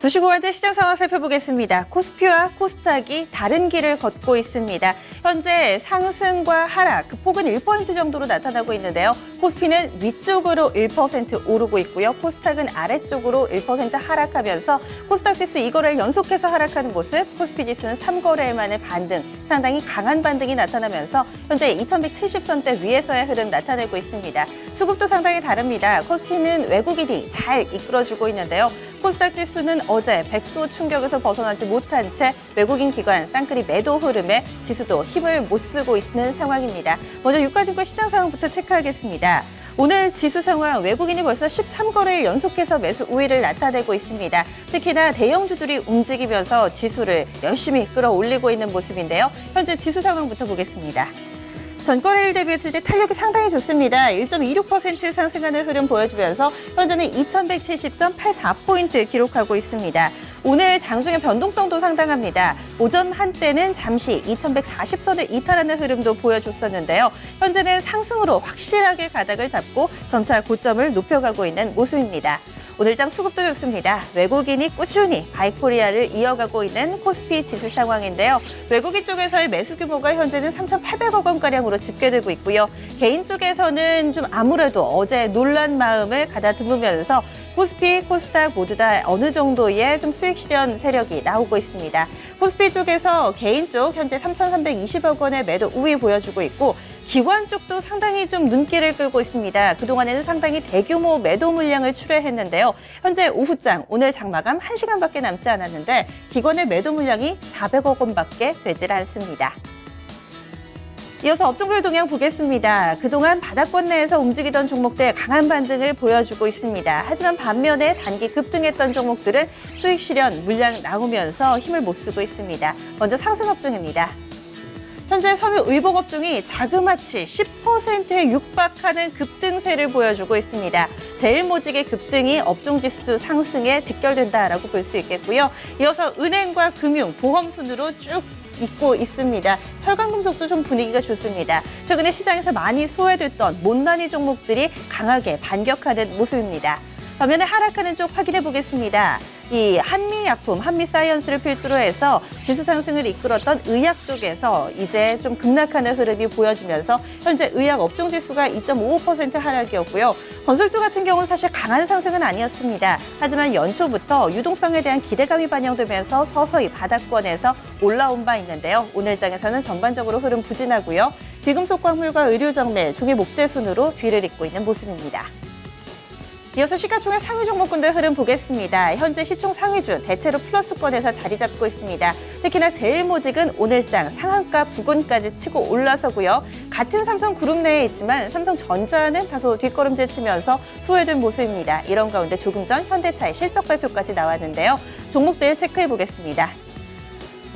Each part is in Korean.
주식호가들 시장 상황 살펴보겠습니다. 코스피와 코스닥이 다른 길을 걷고 있습니다. 현재 상승과 하락, 폭은 1% 정도로 나타나고 있는데요. 코스피는 위쪽으로 1% 오르고 있고요. 코스닥은 아래쪽으로 1% 하락하면서 코스닥 지수 2거래일 연속해서 하락하는 모습, 코스피 지수는 3거래일 만에 반등, 상당히 강한 반등이 나타나면서 현재 2170선대 위에서의 흐름 나타내고 있습니다. 수급도 상당히 다릅니다. 코스피는 외국인이 잘 이끌어주고 있는데요. 코스닥 지수는 어제 백수 충격에서 벗어나지 못한 채 외국인 기관 쌍끌이 매도 흐름에 지수도 힘을 못 쓰고 있는 상황입니다. 먼저 유가증권 시장 상황부터 체크하겠습니다. 오늘 지수 상황, 외국인이 벌써 13거래일 연속해서 매수 우위를 나타내고 있습니다. 특히나 대형주들이 움직이면서 지수를 열심히 끌어올리고 있는 모습인데요. 현재 지수 상황부터 보겠습니다. 전거래일 대비했을 때 탄력이 상당히 좋습니다. 1.26% 상승하는 흐름 보여주면서 현재는 2170.84포인트 기록하고 있습니다. 오늘 장중의 변동성도 상당합니다. 오전 한때는 잠시 2140선을 이탈하는 흐름도 보여줬었는데요. 현재는 상승으로 확실하게 가닥을 잡고 점차 고점을 높여가고 있는 모습입니다. 오늘장 수급도 좋습니다. 외국인이 꾸준히 바이코리아를 이어가고 있는 코스피 지수 상황인데요. 외국인 쪽에서의 매수 규모가 현재는 3,800억 원가량으로 집계되고 있고요. 개인 쪽에서는 좀 아무래도 어제 놀란 마음을 가다듬으면서 코스피, 코스닥 모두 다 어느 정도의 좀 수익 실현 세력이 나오고 있습니다. 코스피 쪽에서 개인 쪽 현재 3,320억 원의 매도 우위 보여주고 있고 기관 쪽도 상당히 좀 눈길을 끌고 있습니다. 그동안에는 상당히 대규모 매도 물량을 출회했는데요. 현재 오후장, 오늘 장마감 1시간밖에 남지 않았는데 기관의 매도 물량이 400억 원밖에 되질 않습니다. 이어서 업종별 동향 보겠습니다. 그동안 바닥권 내에서 움직이던 종목들 강한 반등을 보여주고 있습니다. 하지만 반면에 단기 급등했던 종목들은 수익 실현 물량 나오면서 힘을 못 쓰고 있습니다. 먼저 상승 업종입니다. 현재 섬유 의복 업종이 자그마치 10%에 육박하는 급등세를 보여주고 있습니다. 제일모직의 급등이 업종지수 상승에 직결된다라고 볼 수 있겠고요. 이어서 은행과 금융, 보험 순으로 쭉 잇고 있습니다. 철강금속도 좀 분위기가 좋습니다. 최근에 시장에서 많이 소외됐던 못난이 종목들이 강하게 반격하는 모습입니다. 반면에 하락하는 쪽 확인해 보겠습니다. 이 한미약품, 한미사이언스를 필두로 해서 지수 상승을 이끌었던 의약 쪽에서 이제 좀 급락하는 흐름이 보여지면서 현재 의약 업종 지수가 2.55% 하락이었고요. 건설주 같은 경우는 사실 강한 상승은 아니었습니다. 하지만 연초부터 유동성에 대한 기대감이 반영되면서 서서히 바닥권에서 올라온 바 있는데요. 오늘장에서는 전반적으로 흐름 부진하고요. 비금속 광물과 의료정밀, 종이 목재 순으로 뒤를 잇고 있는 모습입니다. 이어서 시가총액 상위 종목군들 흐름 보겠습니다. 현재 시총 상위준 대체로 플러스권에서 자리 잡고 있습니다. 특히나 제일모직은 오늘장 상한가 부근까지 치고 올라서고요. 같은 삼성그룹 내에 있지만 삼성전자는 다소 뒷걸음질 치면서 소외된 모습입니다. 이런 가운데 조금 전 현대차의 실적 발표까지 나왔는데요. 종목들 체크해 보겠습니다.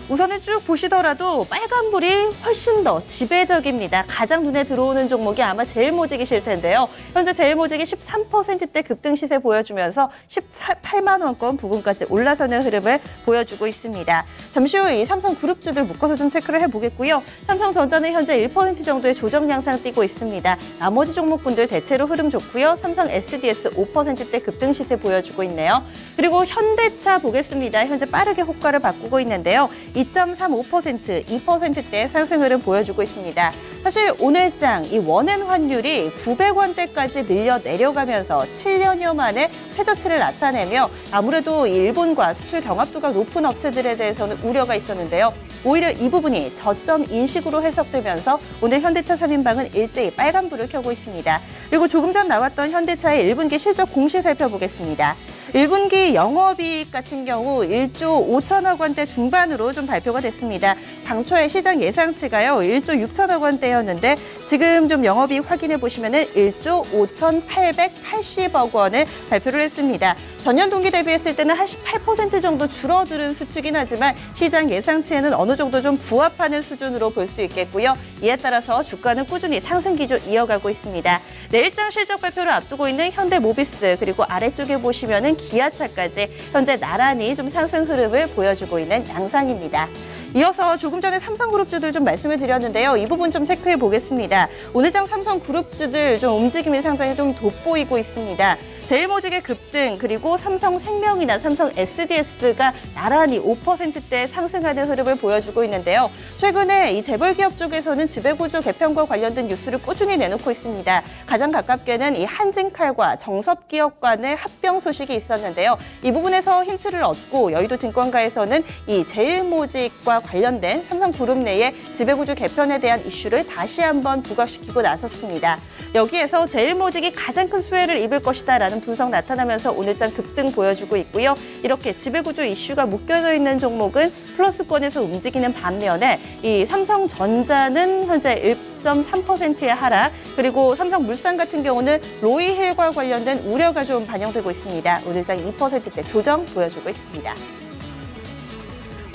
우선은 쭉 보시더라도 빨간불이 훨씬 더 지배적입니다. 가장 눈에 들어오는 종목이 아마 제일모직이실 텐데요. 현재 제일모직이 13%대 급등 시세 보여주면서 18만 원권 부근까지 올라서는 흐름을 보여주고 있습니다. 잠시 후 이 삼성그룹주들 묶어서 좀 체크를 해보겠고요. 삼성전자는 현재 1% 정도의 조정 양상 띄고 있습니다. 나머지 종목군들 대체로 흐름 좋고요. 삼성 SDS 5%대 급등 시세 보여주고 있네요. 그리고 현대차 보겠습니다. 현재 빠르게 호가를 바꾸고 있는데요. 2.35%, 2%대 상승 흐름 보여주고 있습니다. 사실 오늘장 이 원엔 환율이 900원대까지 밀려 내려가면서 7년여 만에 최저치를 나타내며 아무래도 일본과 수출 경합도가 높은 업체들에 대해서는 우려가 있었는데요. 오히려 이 부분이 저점 인식으로 해석되면서 오늘 현대차 3인방은 일제히 빨간불을 켜고 있습니다. 그리고 조금 전 나왔던 현대차의 1분기 실적 공시 살펴보겠습니다. 1분기 영업이익 같은 경우 1조 5천억 원대 중반으로 좀 발표가 됐습니다. 당초의 시장 예상치가요, 1조 6천억 원대였는데 지금 좀 영업이익 확인해 보시면은 1조 5,880억 원을 발표를 했습니다. 전년 동기 대비했을 때는 한 18% 정도 줄어드는 수치긴 하지만 시장 예상치에는 어느 정도 좀 부합하는 수준으로 볼 수 있겠고요. 이에 따라서 주가는 꾸준히 상승 기조 이어가고 있습니다. 내일장 실적 발표를 앞두고 있는 현대모비스 그리고 아래쪽에 보시면은 기아차까지 현재 나란히 좀 상승 흐름을 보여주고 있는 양상입니다. 이어서 조금 전에 삼성그룹주들 좀 말씀을 드렸는데요. 이 부분 좀 체크해 보겠습니다. 오늘장 삼성그룹주들 좀 움직임이 상당히 좀 돋보이고 있습니다. 제일모직의 급등, 그리고 삼성생명이나 삼성 SDS가 나란히 5%대 상승하는 흐름을 보여주고 있는데요. 최근에 이 재벌기업 쪽에서는 지배구조 개편과 관련된 뉴스를 꾸준히 내놓고 있습니다. 가장 가깝게는 이 한진칼과 정섭기업 간의 합병 소식이 있었는데요. 이 부분에서 힌트를 얻고 여의도증권가에서는 이 제일모직과 관련된 삼성그룹 내의 지배구조 개편에 대한 이슈를 다시 한번 부각시키고 나섰습니다. 여기에서 제일모직이 가장 큰 수혜를 입을 것이다라는 분석 나타나면서 오늘장 급등 보여주고 있고요. 이렇게 지배구조 이슈가 묶여져 있는 종목은 플러스권에서 움직이는 반면에 이 삼성전자는 현재 1.3%의 하락, 그리고 삼성물산 같은 경우는 로이힐과 관련된 우려가 좀 반영되고 있습니다. 오늘장 2%대 조정 보여주고 있습니다.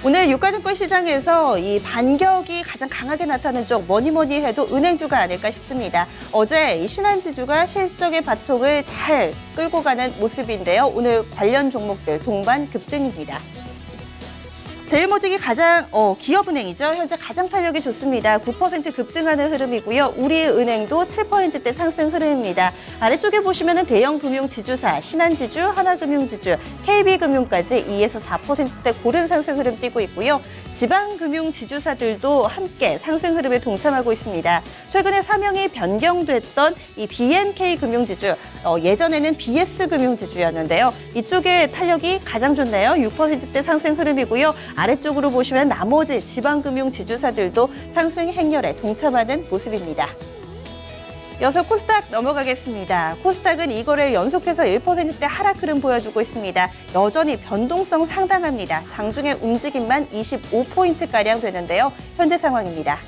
오늘 유가증권 시장에서 이 반격이 가장 강하게 나타나는 쪽 뭐니 해도 은행주가 아닐까 싶습니다. 어제 이 신한지주가 실적의 바통을 잘 끌고 가는 모습인데요. 오늘 관련 종목들 동반 급등입니다. 제일모직이 가장 기업은행이죠. 현재 가장 탄력이 좋습니다. 9% 급등하는 흐름이고요. 우리은행도 7%대 상승 흐름입니다. 아래쪽에 보시면은 대형 금융지주사, 신한지주, 하나금융지주, KB금융까지 2에서 4%대 고른 상승 흐름 띄고 있고요. 지방금융지주사들도 함께 상승 흐름에 동참하고 있습니다. 최근에 사명이 변경됐던 이 BNK금융지주, 예전에는 BS금융지주였는데요. 이쪽에 탄력이 가장 좋네요. 6%대 상승 흐름이고요. 아래쪽으로 보시면 나머지 지방금융 지주사들도 상승 행렬에 동참하는 모습입니다. 이어서 코스닥 넘어가겠습니다. 코스닥은 이거래일 연속해서 1%대 하락 흐름 보여주고 있습니다. 여전히 변동성 상당합니다. 장중의 움직임만 25포인트가량 되는데요. 현재 상황입니다.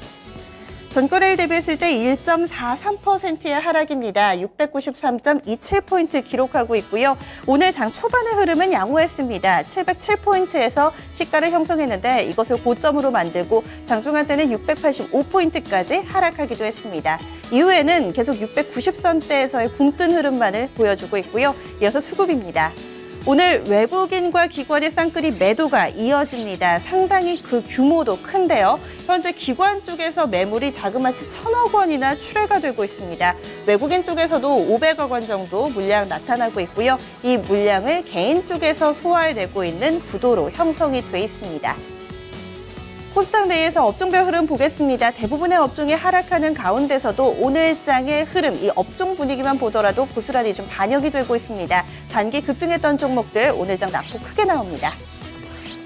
전거래일 대비했을 때 1.43%의 하락입니다. 693.27포인트 기록하고 있고요. 오늘 장 초반의 흐름은 양호했습니다. 707포인트에서 시가를 형성했는데 이것을 고점으로 만들고 장중한때는 685포인트까지 하락하기도 했습니다. 이후에는 계속 690선대에서의 굼뜬 흐름만을 보여주고 있고요. 이어서 수급입니다. 오늘 외국인과 기관의 쌍끌이 매도가 이어집니다. 상당히 그 규모도 큰데요. 현재 기관 쪽에서 매물이 자그마치 1,000억 원이나 출회가 되고 있습니다. 외국인 쪽에서도 500억 원 정도 물량 나타나고 있고요. 이 물량을 개인 쪽에서 소화해내고 있는 구도로 형성이 돼 있습니다. 코스닥 내에서 업종별 흐름 보겠습니다. 대부분의 업종이 하락하는 가운데서도 오늘장의 흐름, 이 업종 분위기만 보더라도 고스란히 좀 반영이 되고 있습니다. 단기 급등했던 종목들 오늘장 낙폭 크게 나옵니다.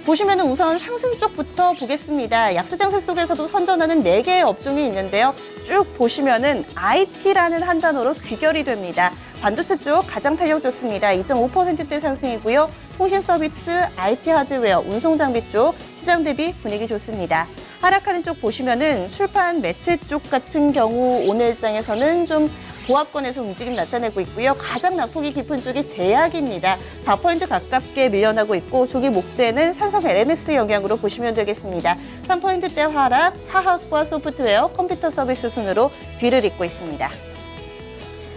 보시면 우선 상승 쪽부터 보겠습니다. 약세장세 속에서도 선전하는 4개의 업종이 있는데요. 쭉 보시면은 IT라는 한 단어로 귀결이 됩니다. 반도체 쪽 가장 탄력 좋습니다. 2.5%대 상승이고요. 통신 서비스, IT 하드웨어, 운송 장비 쪽 시장 대비 분위기 좋습니다. 하락하는 쪽 보시면은 출판 매체 쪽 같은 경우 오늘장에서는 좀 보합권에서 움직임 나타내고 있고요. 가장 낙폭이 깊은 쪽이 제약입니다. 4포인트 가깝게 밀려나고 있고 종이 목재는 산성 LMS 영향으로 보시면 되겠습니다. 3포인트대 하락, 화학과 소프트웨어, 컴퓨터 서비스 순으로 뒤를 잇고 있습니다.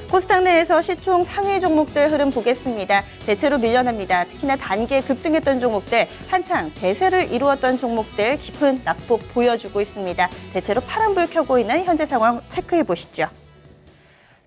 코스닥 내에서 시총 상위 종목들 흐름 보겠습니다. 대체로 밀려납니다. 특히나 단기에 급등했던 종목들, 한창 대세를 이루었던 종목들 깊은 낙폭 보여주고 있습니다. 대체로 파란불 켜고 있는 현재 상황 체크해 보시죠.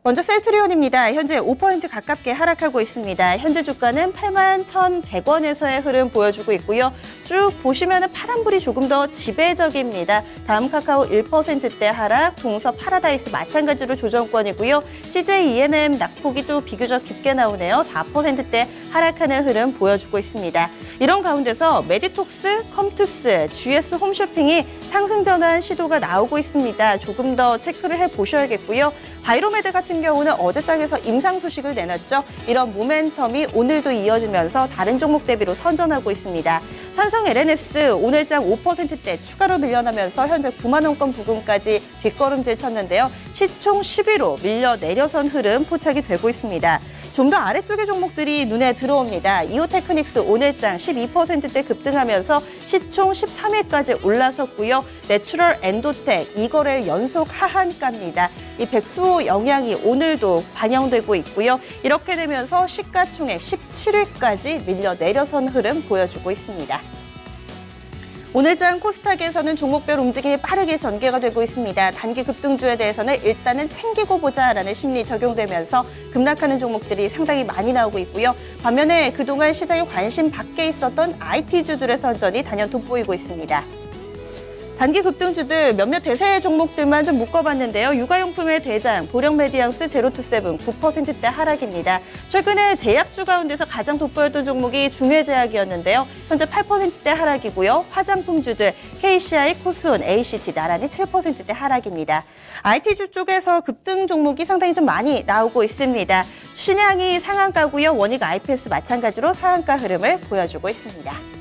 먼저 셀트리온입니다. 현재 5% 가깝게 하락하고 있습니다. 현재 주가는 81,100원에서의 흐름 보여주고 있고요. 쭉 보시면 파란불이 조금 더 지배적입니다. 다음 카카오 1%대 하락, 동서 파라다이스 마찬가지로 조정권이고요. CJ E&M 낙폭이 또 비교적 깊게 나오네요. 4%대 하락하는 흐름 보여주고 있습니다. 이런 가운데서 메디톡스, 컴투스, GS 홈쇼핑이 상승 전환 시도가 나오고 있습니다. 조금 더 체크를 해보셔야겠고요. 바이로메드 같은 경우는 어제장에서 임상 소식을 내놨죠. 이런 모멘텀이 오늘도 이어지면서 다른 종목 대비로 선전하고 있습니다. 삼성 LNS 오늘장 5%대 추가로 밀려나면서 현재 9만 원권 부근까지 뒷걸음질 쳤는데요. 시총 10위로 밀려 내려선 흐름 포착이 되고 있습니다. 좀 더 아래쪽의 종목들이 눈에 들어옵니다. 이오테크닉스 오늘장 12%대 급등하면서 시총 13위까지 올라섰고요. 내추럴 엔도텍 이거래일 연속 하한가입니다. 이 백수호 영향이 오늘도 반영되고 있고요. 이렇게 되면서 시가총액 17위까지 밀려 내려선 흐름 보여주고 있습니다. 오늘장 코스닥에서는 종목별 움직임이 빠르게 전개가 되고 있습니다. 단기 급등주에 대해서는 일단은 챙기고 보자라는 심리 적용되면서 급락하는 종목들이 상당히 많이 나오고 있고요. 반면에 그동안 시장에 관심 밖에 있었던 IT주들의 선전이 단연 돋보이고 있습니다. 단기 급등주들 몇몇 대세 종목들만 좀 묶어봤는데요. 육아용품의 대장 보령메디앙스 제로투세븐 9%대 하락입니다. 최근에 제약주 가운데서 가장 돋보였던 종목이 중해제약이었는데요. 현재 8%대 하락이고요. 화장품주들 KCI, 코스온, ACT 나란히 7%대 하락입니다. IT주 쪽에서 급등 종목이 상당히 좀 많이 나오고 있습니다. 신양이 상한가고요. 원익 IPS 마찬가지로 상한가 흐름을 보여주고 있습니다.